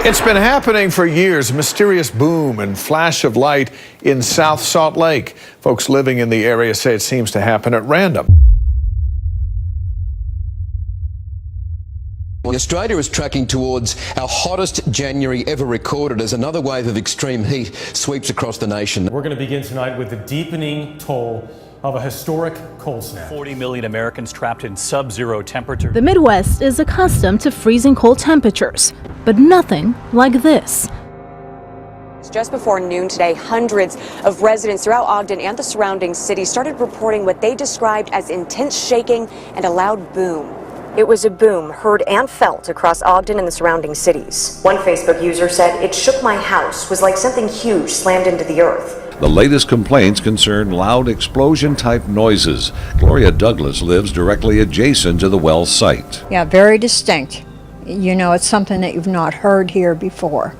It's been happening for years. Mysterious boom and flash of light in South Salt Lake. Folks living in the area say it seems to happen at random. Australia is tracking towards our hottest January ever recorded as another wave of extreme heat sweeps across the nation. We're going to begin tonight with the deepening toll of a historic cold snap. 40 million Americans trapped in sub-zero temperatures. The Midwest is accustomed to freezing cold temperatures, but nothing like this. Just before noon today, hundreds of residents throughout Ogden and the surrounding cities started reporting what they described as intense shaking and a loud boom. It was a boom heard and felt across Ogden and the surrounding cities. One Facebook user said, "It shook my house, was like something huge slammed into the earth." The latest complaints concern loud explosion-type noises. Gloria Douglas lives directly adjacent to the well site. Yeah, very distinct. You know, it's something that you've not heard here before.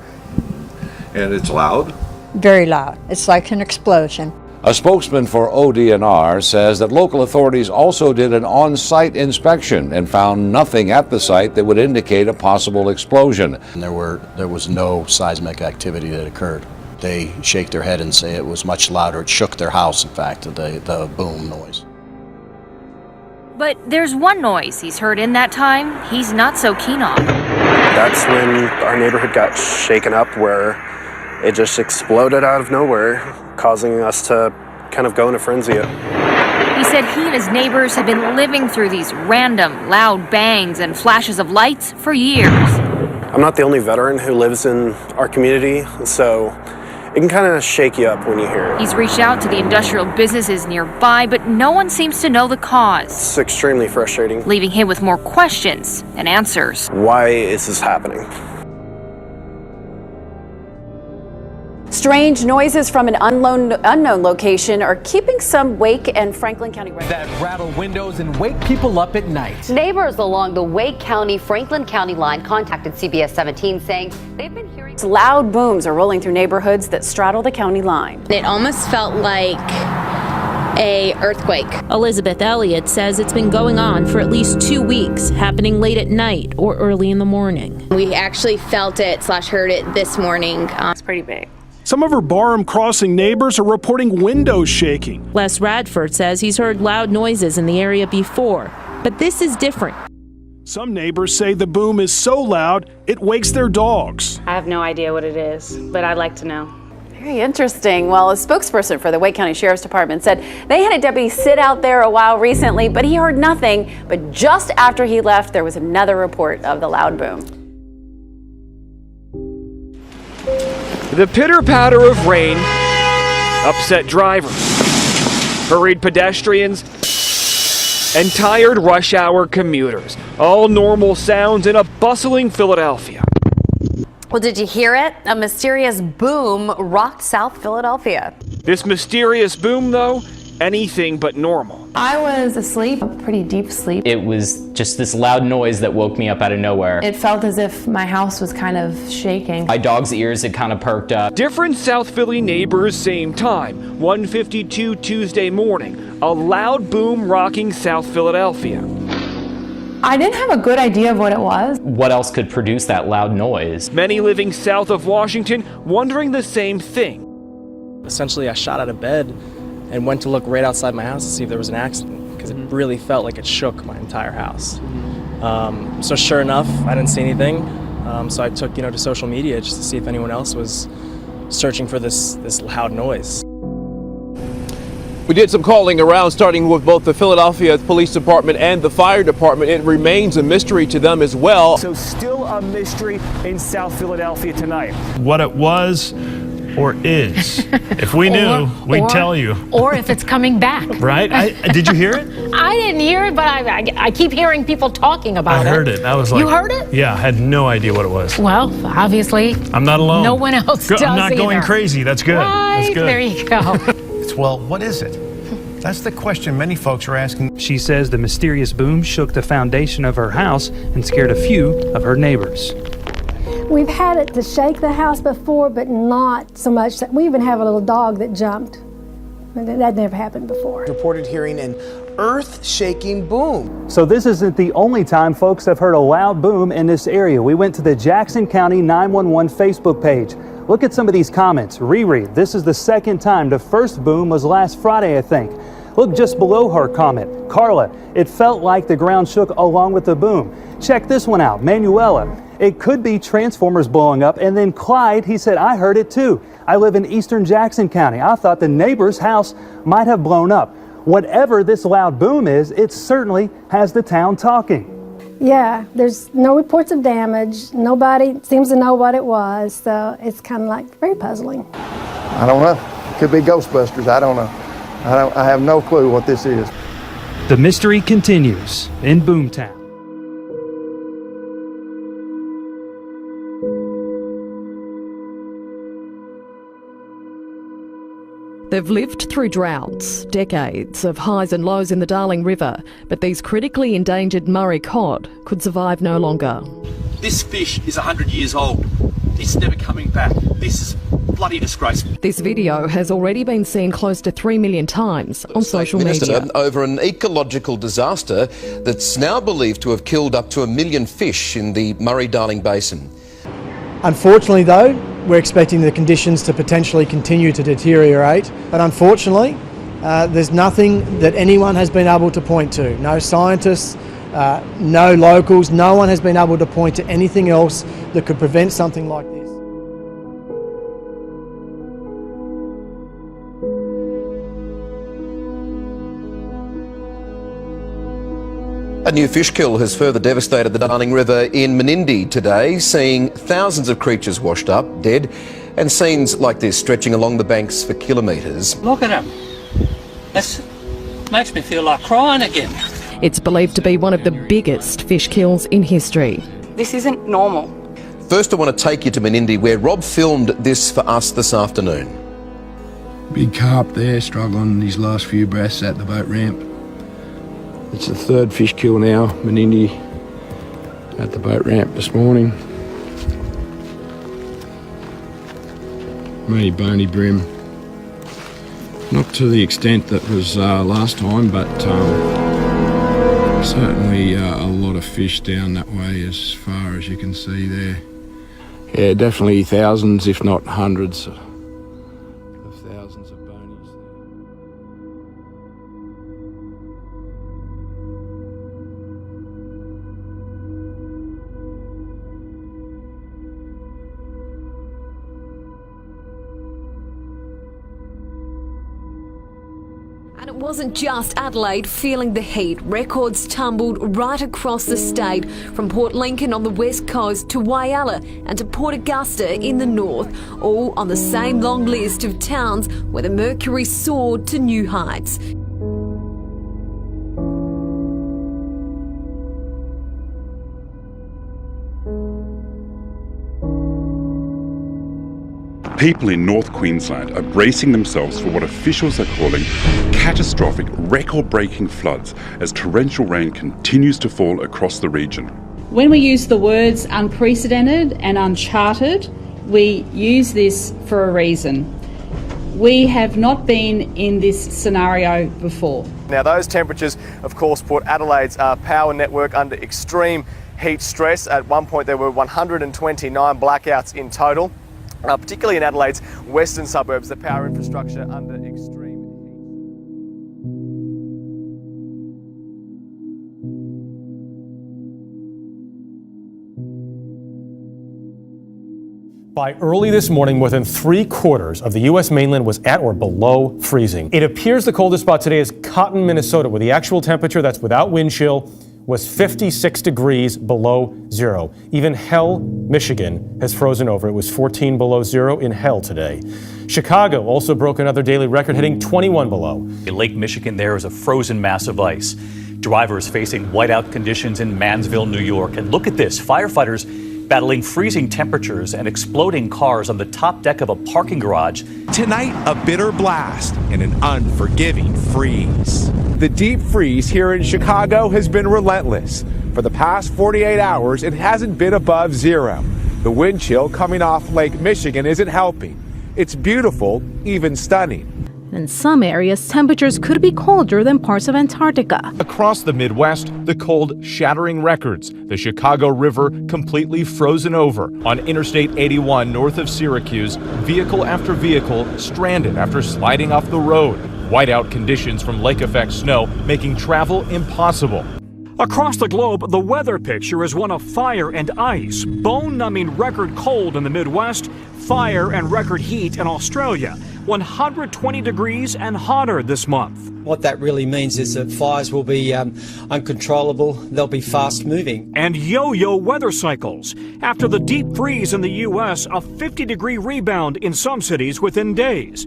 And it's loud? Very loud. It's like an explosion. A spokesman for ODNR says that local authorities also did an on-site inspection and found nothing at the site that would indicate a possible explosion. And there was no seismic activity that occurred. They shake their head and say it was much louder. It shook their house, in fact, the boom noise. But there's one noise he's heard in that time he's not so keen on. That's when our neighborhood got shaken up, where it just exploded out of nowhere, causing us to kind of go in a frenzy. He said he and his neighbors have been living through these random, loud bangs and flashes of lights for years. I'm not the only veteran who lives in our community, so it can kind of shake you up when you hear it. He's reached out to the industrial businesses nearby, but no one seems to know the cause. It's extremely frustrating, leaving him with more questions than answers. Why is this happening? Strange noises from an unknown location are keeping some Wake and Franklin County residents that rattle windows and wake people up at night. Neighbors along the Wake County, Franklin County line contacted CBS 17 saying they've been hearing loud booms are rolling through neighborhoods that straddle the county line. It almost felt like a earthquake. Elizabeth Elliott says it's been going on for at least 2 weeks, happening late at night or early in the morning. We actually felt it / heard it this morning. It's pretty big. Some of her Barham Crossing neighbors are reporting windows shaking. Les Radford says he's heard loud noises in the area before, but this is different. Some neighbors say the boom is so loud, it wakes their dogs. I have no idea what it is, but I'd like to know. Very interesting. Well, a spokesperson for the Wake County Sheriff's Department said they had a deputy sit out there a while recently, but he heard nothing. But just after he left, there was another report of the loud boom. The pitter-patter of rain upset drivers, hurried pedestrians, and tired rush hour commuters. All normal sounds in a bustling Philadelphia. Well, did you hear it? A mysterious boom rocked South Philadelphia. This mysterious boom, though, anything but normal. I was asleep, a pretty deep sleep. It was just this loud noise that woke me up out of nowhere. It felt as if my house was kind of shaking. My dog's ears had kind of perked up. Different South Philly neighbors, same time. 1:52 Tuesday morning. A loud boom rocking South Philadelphia. I didn't have a good idea of what it was. What else could produce that loud noise? Many living south of Washington wondering the same thing. Essentially, I shot out of bed and went to look right outside my house to see if there was an accident, because it really felt like it shook my entire house. So sure enough, I didn't see anything. So I took to social media just to see if anyone else was searching for this loud noise. We did some calling around, starting with both the Philadelphia Police Department and the Fire Department. It remains a mystery to them as well. So still a mystery in South Philadelphia tonight. What it was or is. If we knew, we'd tell you. Or if it's coming back. Right? Did you hear it? I didn't hear it, but I keep hearing people talking about it. I heard it. I was like, you heard it? Yeah, I had no idea what it was. Well, obviously, I'm not alone. No one else does I'm not either. going crazy. That's good. Right, that's good. There you go. Well, what is it? That's the question many folks are asking. She says the mysterious boom shook the foundation of her house and scared a few of her neighbors. We've had it to shake the house before, but not so much that we even have a little dog that jumped That never happened before. Reported hearing an earth-shaking boom. So this isn't the only time folks have heard a loud boom in this area. We went to the Jackson County 911 Facebook page. Look at some of these comments. Riri, this is the second time. The first boom was last Friday, I think. Look just below her comment. Carla, it felt like the ground shook along with the boom. Check this one out. Manuela, it could be transformers blowing up. And then Clyde, he said, I heard it too. I live in eastern Jackson County. I thought the neighbor's house might have blown up. Whatever this loud boom is, it certainly has the town talking. Yeah, there's no reports of damage. Nobody seems to know what it was, so it's kind of like very puzzling. I don't know. Could be Ghostbusters. I don't know. I have no clue what this is. The mystery continues in Boomtown. They've lived through droughts, decades of highs and lows in the Darling River, but these critically endangered Murray cod could survive no longer. This fish is 100 years old. It's never coming back. This is bloody disgraceful. This video has already been seen close to 3 million times on social media. Over an ecological disaster that's now believed to have killed up to 1 million fish in the Murray-Darling Basin. Unfortunately, though, we're expecting the conditions to potentially continue to deteriorate. But unfortunately, there's nothing that anyone has been able to point to. No scientists, no locals, no one has been able to point to anything else that could prevent something like this. A new fish kill has further devastated the Darling River in Menindee today, seeing thousands of creatures washed up, dead, and scenes like this stretching along the banks for kilometres. Look at them. That makes me feel like crying again. It's believed to be one of the biggest fish kills in history. This isn't normal. First, I want to take you to Menindee, where Rob filmed this for us this afternoon. Big carp there, struggling his last few breaths at the boat ramp. It's the third fish kill now, Menindee, at the boat ramp this morning. Many bony brim. Not to the extent that was last time, but certainly a lot of fish down that way as far as you can see there. Yeah, definitely thousands, if not hundreds of thousands of bonies. And it wasn't just Adelaide feeling the heat. Records tumbled right across the state, from Port Lincoln on the west coast to Whyalla and to Port Augusta in the north, all on the same long list of towns where the mercury soared to new heights. People in North Queensland are bracing themselves for what officials are calling catastrophic, record-breaking floods as torrential rain continues to fall across the region. When we use the words unprecedented and uncharted, we use this for a reason. We have not been in this scenario before. Now, those temperatures, of course, put Adelaide's power network under extreme heat stress. At one point, there were 129 blackouts in total. Particularly in Adelaide's western suburbs, the power infrastructure under extreme heat. By early this morning, more than 3/4 of the U.S. mainland was at or below freezing. It appears the coldest spot today is Cotton, Minnesota, where the actual temperature, that's without wind chill, was 56 degrees below zero. Even Hell, Michigan has frozen over. It was 14 below zero in Hell today. Chicago also broke another daily record, hitting 21 below. In Lake Michigan, there is a frozen mass of ice. Drivers facing whiteout conditions in Mansville, New York. And look at this, firefighters battling freezing temperatures and exploding cars on the top deck of a parking garage. Tonight, a bitter blast and an unforgiving freeze. The deep freeze here in Chicago has been relentless. For the past 48 hours, it hasn't been above zero. The wind chill coming off Lake Michigan isn't helping. It's beautiful, even stunning. In some areas, temperatures could be colder than parts of Antarctica. Across the Midwest, the cold shattering records. The Chicago River completely frozen over. On Interstate 81 north of Syracuse, vehicle after vehicle stranded after sliding off the road. Whiteout conditions from lake effect snow making travel impossible. Across the globe, the weather picture is one of fire and ice, bone-numbing record cold in the Midwest, fire and record heat in Australia, 120 degrees and hotter this month. What that really means is that fires will be uncontrollable, they'll be fast-moving. And yo-yo weather cycles. After the deep freeze in the U.S., a 50-degree rebound in some cities within days.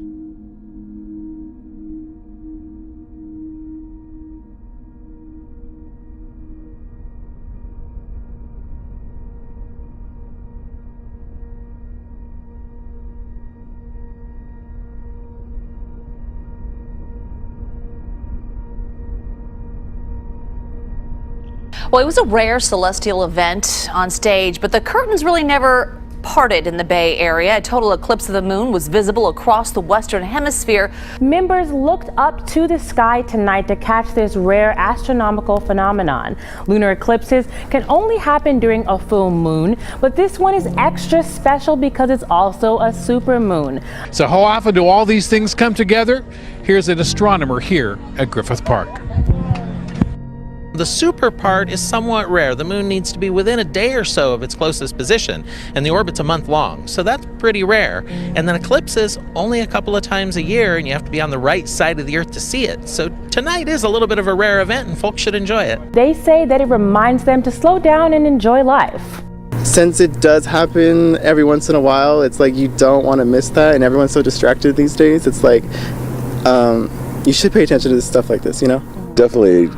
Well, it was a rare celestial event on stage, but the curtains really never parted in the Bay Area. A total eclipse of the moon was visible across the Western Hemisphere. Members looked up to the sky tonight to catch this rare astronomical phenomenon. Lunar eclipses can only happen during a full moon, but this one is extra special because it's also a supermoon. So how often do all these things come together? Here's an astronomer here at Griffith Park. The super part is somewhat rare. The moon needs to be within a day or so of its closest position, and the orbit's a month long, so that's pretty rare. And then eclipses only a couple of times a year, and you have to be on the right side of the Earth to see it. So tonight is a little bit of a rare event, and folks should enjoy it. They say that it reminds them to slow down and enjoy life. Since it does happen every once in a while, it's like you don't want to miss that, and everyone's so distracted these days. It's like you should pay attention to stuff like this, you know? Definitely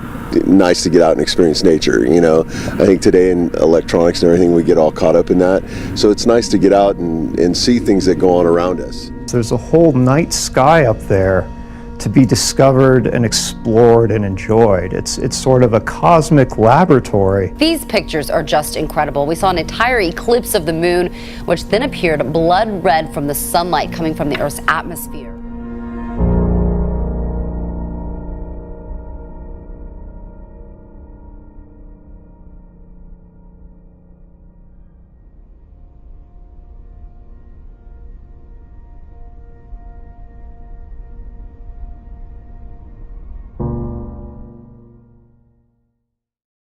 nice to get out and experience nature, you know. I think today in electronics and everything, we get all caught up in that. So it's nice to get out and see things that go on around us. There's a whole night sky up there to be discovered and explored and enjoyed. It's sort of a cosmic laboratory. These pictures are just incredible. We saw an entire eclipse of the moon, which then appeared blood red from the sunlight coming from the Earth's atmosphere.